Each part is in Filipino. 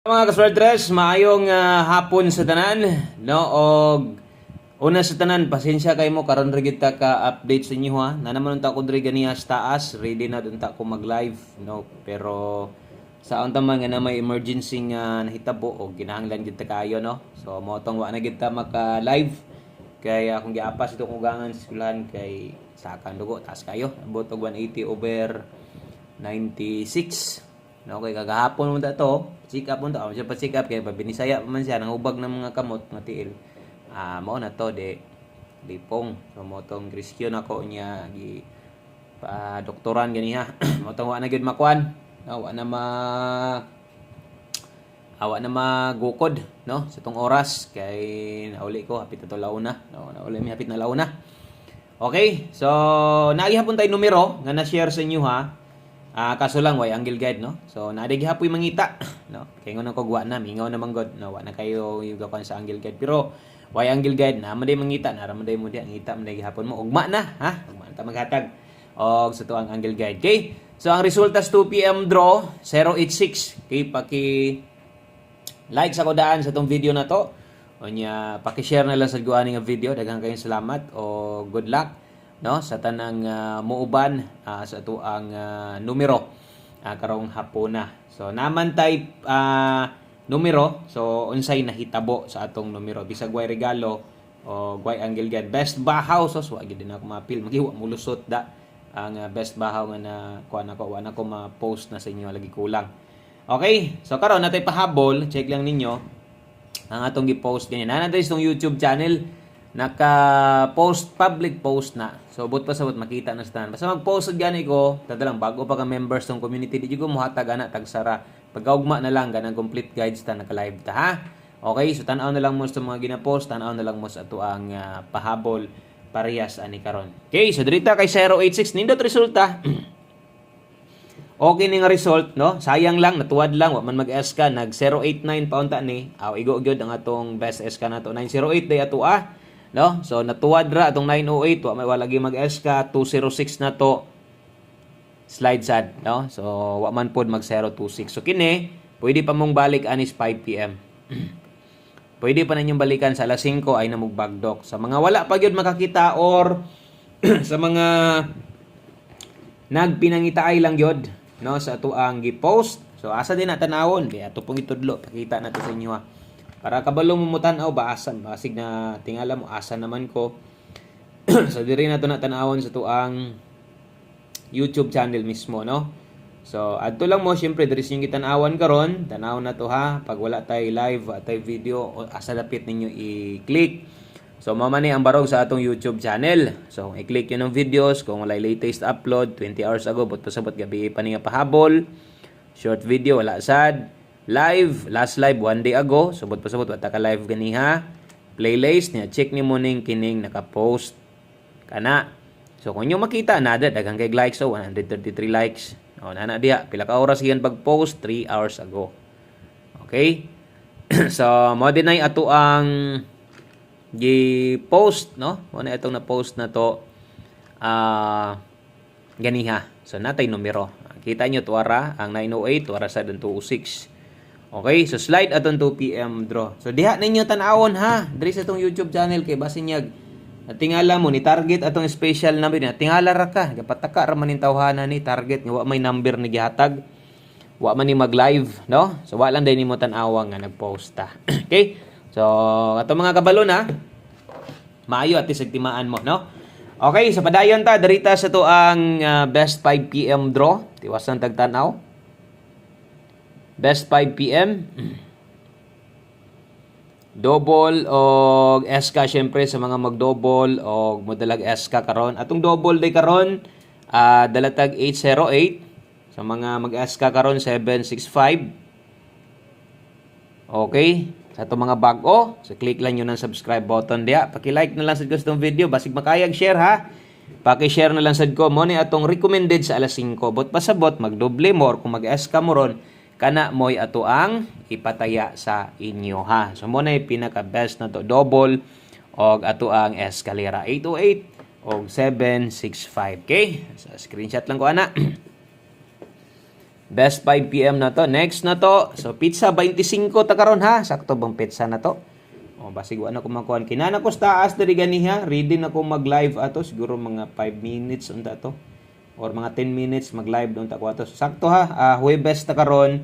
Mga kasweltres, maayong hapon sa tanan, no? Og una sa tanan, pasensya kay mo karon ra gyud ta ka update sa inyo ha. Na naman unta ko diri ganiya sa taas, ready na unta ko mag-live, no? Pero sa unta man nga na may emergency nga nahitabo og kinahanglan gyud ta kaayo, no? So mo tong wa na gyud ta maka-live. Kaya kung giapas ito kung gangan sa eskwelahan kay sa kan dugo taas kayo. Abot og 180/96. No, kay kagahapon mo to, check up mo to, siya pa check up kay binisaya pa man siya nang ubag ng mga kamot nga tiil. Mao na to de lipong. So mo tong rescue nako niya gi pa doktoran ganiha. Mo tong wa na gyud makuan. No, wa na magukod, no, sa tong oras kay nauli ko hapit na to launa, no, nauli mi hapit na launa. Okay, so naagihapon tay numero nga na-share sa inyo ha. Kaso lang way angle guide, no? So naadi gihapoy mangita, no? Kay ngono ko wa na mingaw na manggod, no? Wa na kayo yung gawan sa angle guide. Pero way angle guide na maday mangita, na maday mo di ang ngita maday gihapon mo. Ugma na, ha? Ugma ta maghatag. Og sa to ang angle guide. Okay? So ang resulta sa 2 PM draw 086. Okay, like sa kodaan sa tong video na to. Onya paki-share na lang sa guani nga video. Daghang kayong salamat o good luck, no, sa tanang muuban sa tuang numero karong hapona. So naman type numero, so unsay nahitabo sa atong numero bisag way regalo o way angle guide. Best bahaw, so wa gid na ako mapil magiwa mulusot da ang best bahaw nga na kuan ako wa na ko ma-post na sa inyo lagi kulang. Okay, so karon natay pahabol, check lang ninyo ang atong gi-post ganyan. Nanay sa YouTube channel naka-post, public post na. So, but pa sabot makita na sa tanan. Basta mag-post gani ko, tadalang bago pa ka members ng community, di ko muhatag ana tagsara. Pagkaugma na lang ganang complete guides ta naka-live ta ha. Okay, so tan-aw na lang mo sa mga gina-post, tan-aw na lang mo sa ato ang pahabol parehas ani karon. Okay, so dirita kay 086 nindot resulta. Okay ni nga result, no? Sayang lang natuwad lang wa man mag-SK nag 089 paunta ni. Igo gyud ang atong best SK nato 908 day ato no? So natuwad ra atong 908 wala lagi mag-SK 206 na to slide sad, no? So wa man pod mag 026. So kini pwede pa mong balik anis 5 PM. Pwede pa ninyong balikan sa alas 5 ay namog bagdok. Sa mga wala pa gyud makakita or sa mga nagpinangitaay lang gyud, no, sa ato ang gi-post. So asa din na tanawon kay ato pong itudlo pakita nato sa inyo ha. Para kabalo mo mutan-aw ba asa basig na tingala mo asa naman ko. So diri na to na tanawon sa tuang YouTube channel mismo, no. So adto lang mo syempre diri sing gitan-awan karon, tanaw na to ha. Pag wala tay live tay video asa dapit ninyo i-click. So mao man ni ang barog sa atong YouTube channel. So kung i-click yun ng videos kung wala latest upload 20 hours ago but pasabot gabi pa niya pahabol. Short video wala sad. Live, last live 1 day ago. Subot pa subot wata ka live ganiha. Playlist niya check ni mo ning kining naka-post kana. So kung inyo makita nada daghang kay likes so 133 likes. No nana diha pila ka oras yan pag-post 3 hours ago. Okay? So mo dinay ato ang gi-post, no? Mo na itong na-post na to ganiha. So natay numero. Kita nyo tuwara ang 908 tuwara sa 206. Okay, so slide atong 2 PM draw. So diha ninyo tan-awon ha. Diri sa tong YouTube channel kay basin niya tingala mo ni target atong special number na tingala ra ka gapataka ra man ning tawhana ni target nga wa may number ni gihatag. Wa man ni mag-live, no? So wa lang day nimo tan-awa nga nag-post ta. Okay? So ato mga kabalo na maayo at isagtimaan mo, no? Okay, so padayon ta dirita sa to ang best 5 PM draw. Tiwasan tagtanaw. Best 5 PM. Double og SK syempre sa mga mag-double og modalag SK karon. Atong double day karon dalatag 808 sa mga mag-SK karon 765. Okay, sa itong mga bago, so click lang nyo ng subscribe button diya. Paki-like na lang sa gustong video, basig makayag share ha. Paki-share na lang sa ko mo ni atong recommended sa alas 5. Bot pasabot magdoble mo or kung mag-SK mo ron kana moy ato ang ipataya sa inyo ha. So mo na pinaka best na to double og ato ang eskalera 808 og 765. Okay? So screenshot lang ko ana. Best 5 PM na to. Next na to. So pizza 25 ta karon ha. Sakto bang pizza na to? O basig wa na ko makuan. Kinana ko sa taas diri ganiha. Ready na ko mag-live ato siguro mga 5 minutes unta to. Or mga 10 minutes mag-live unta ko ato. Sakto ha. Huwebes ta karon.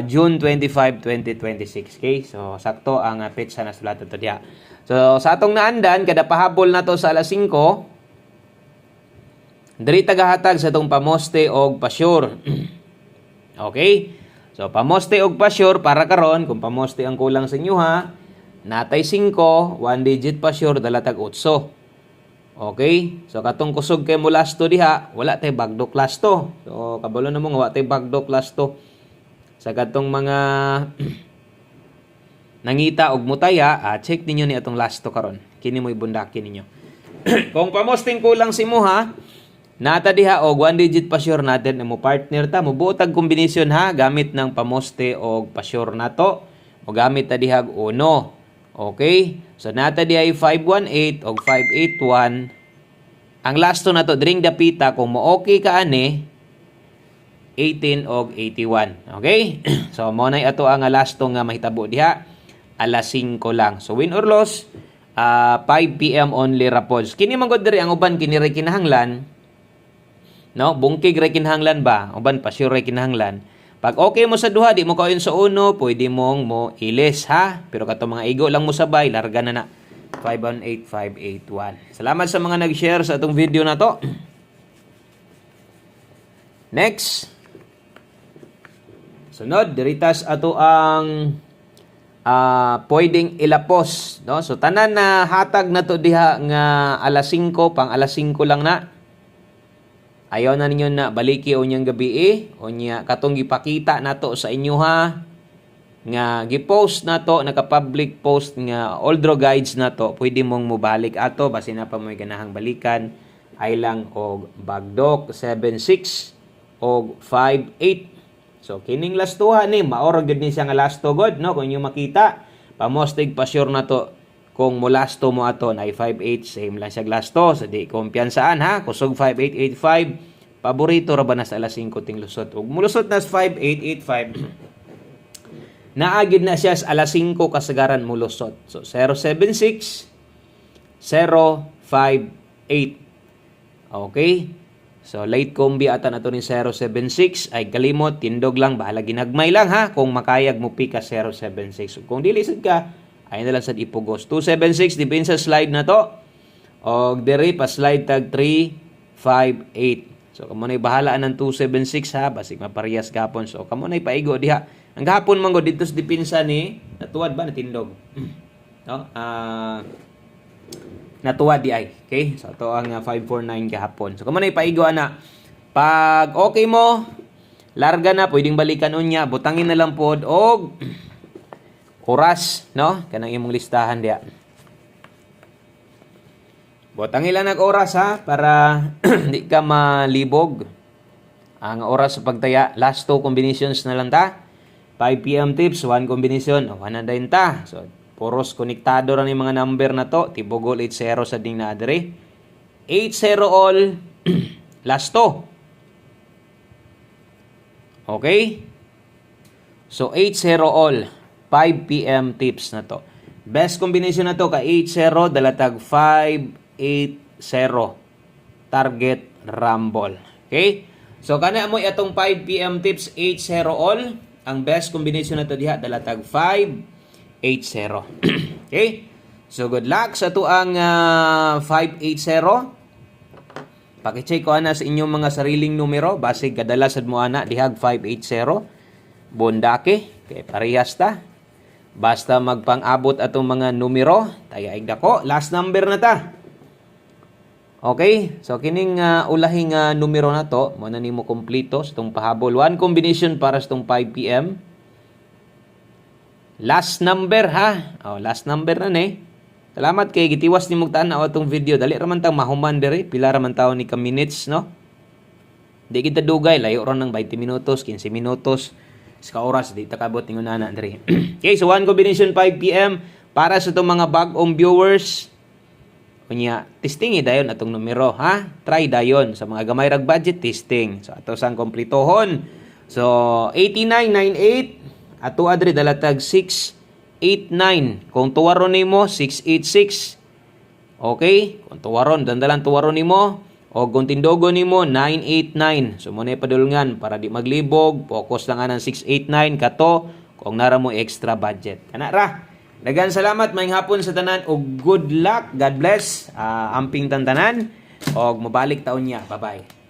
June 25, 2026. Okay? So sakto ang pizza na sulat to diha. So sa atong naandan kada pahabol na to sa alas 5. Diri tagahatag sa atong pamoste og pasyur. Okay? So, pamoste og pasyur para karon kung pamoste ang kulang sa inyo ha, natay 5, 1 digit pasyur, dalatag 8. Okay? So, katong kusog kay mo lasto diha, wala tay bagdok lasto. So, kabalo na mo nga wala tay bagdok lasto. Sa katong mga nangita og mutaya, check ninyo ni atong lasto karon. Kini mo'y bundakin ninyo. Kung pamosting kulang si mo ha, nata diha og 1 digit pasyur natin mo partner ta mo buotag kombinasyon ha gamit ng pamoste og pasyur nato o gamit ta diha og 1. Okay? So nata diha 518 og 581. Ang lasto nato dring dapita kung mo okay ka ani 18 og 81. Okay? So mo nay ato ang lasto nga mahitabo diha alas 5 lang. So win or loss 5 PM only rapods. Kini man gud diri ang uban kini ra kinahanglan. No, bungkig ra kinahanglan ba? Uban pa sure ra kinahanglan. Pag okay mo sa duha, di mo kauyon sa uno, pwede mong mo ilis ha. Pero kato mga igo lang mo sabay, larga na na. 518581. Salamat sa mga nag-share sa atong video na to. Next. Sunod, diritas ato ang pwedeng ilapos, no? So tanan na hatag na to diha nga alas 5 pang alas 5 lang na. Ayaw na ninyo na baliki o niyang gabi o niya katong gipakita nato sa inyo ha nga gipost nato naka-public post nga all draw guides nato pwede mong mobalik ato basi na pa mo'y ganahang balikan ay lang og bagdok 76 og 58. So kining lastuha ni maoro gid ni siya nga lasto god no kung inyo makita pamostig pa sure nato kung molasto mo ato na 58 same lang siya lasto so di kumpiyansaan ha kusog 5885 paborito ra ba na sa alas 5 ting lusot ug mulusot na sa 5885 naagid na siya sa alas 5 kasagaran mulusot so 076 058 okay so late combi ata na to ni 076 ay kalimot tindog lang bahala ginagmay lang ha kung makayag mo pika 076 kung dili sad ka ay na lang sa ipugos. 276, dipin sa slide na to. O diri pa slide tag 358. So, kamo na'y bahalaan ng 276 ha. Basig maparehas gapon. So, kamo na'y paigo diha. Ang gapon man go dito sa dipinsa ni, natuwad ba? Natindog. No? Natuwad di ay. Okay? So, ito ang 549 gahapon. So, kamo na'y paigo ana. Pag okay mo, larga na, pwedeng balikan unya. Butangin na lang pod og oras, no? Kanang imong listahan diya. Botang ilan nag oras ha para di ka malibog. Ang oras sa pagtaya, last 2 combinations na lang ta. 5 PM tips, 1 combination, 100 ta. So, puros konektado ra ni mga number na to. Tibogol 80 sa ding na adre. 80 all last 2. Okay? So, 80 all. 5 PM tips na to. Best combination na to ka 8-0 dalatag 5-8-0 target rumble. Okay? So kana mo atong 5 PM tips 8-0 all. Ang best combination na to diha dalatag 5-8-0. Okay? So good luck sa tuang 5-8-0. Paki-check ko ana sa inyong mga sariling numero basig kadalasan mo ana dihag 5-8-0. Bondake kay parehas ta. Basta magpang-abot atong mga numero, tayo dako. Last number na ta. Okay? So, kining ulahing numero na to, mo na nimo kompleto sa itong pahabol. 1 combination para sa itong 5 PM. Last number, ha? Last number na ni. Salamat kay gitiwas ni mugtaan na itong video. Dali raman tang mahuman diri. Pila raman taon ni ka minutes, no? Di kita dugay. Layo ron ng 20 minutos, 15 minutos. Sa oras, di takabot ningon na diri. Okay, so 1 combination 5 PM para sa itong mga bagong viewers. Kunya, testing dayon atong numero, ha? Try dayon sa mga gamay rag budget testing. So ato sang kompletohon So 8998 ato adre dalatag 689. Kung tuwaron nimo 686. Okay? Kung tuwaron dandalan tuwaron nimo o kung tindogo nimo 989. So mo na padulngan para di maglibog, focus lang anang 689 kato kung nara mo extra budget. Kana ra. Dagan salamat maayong hapon sa tanan og good luck. God bless. Amping tantanan og mabalik taon niya. Bye-bye.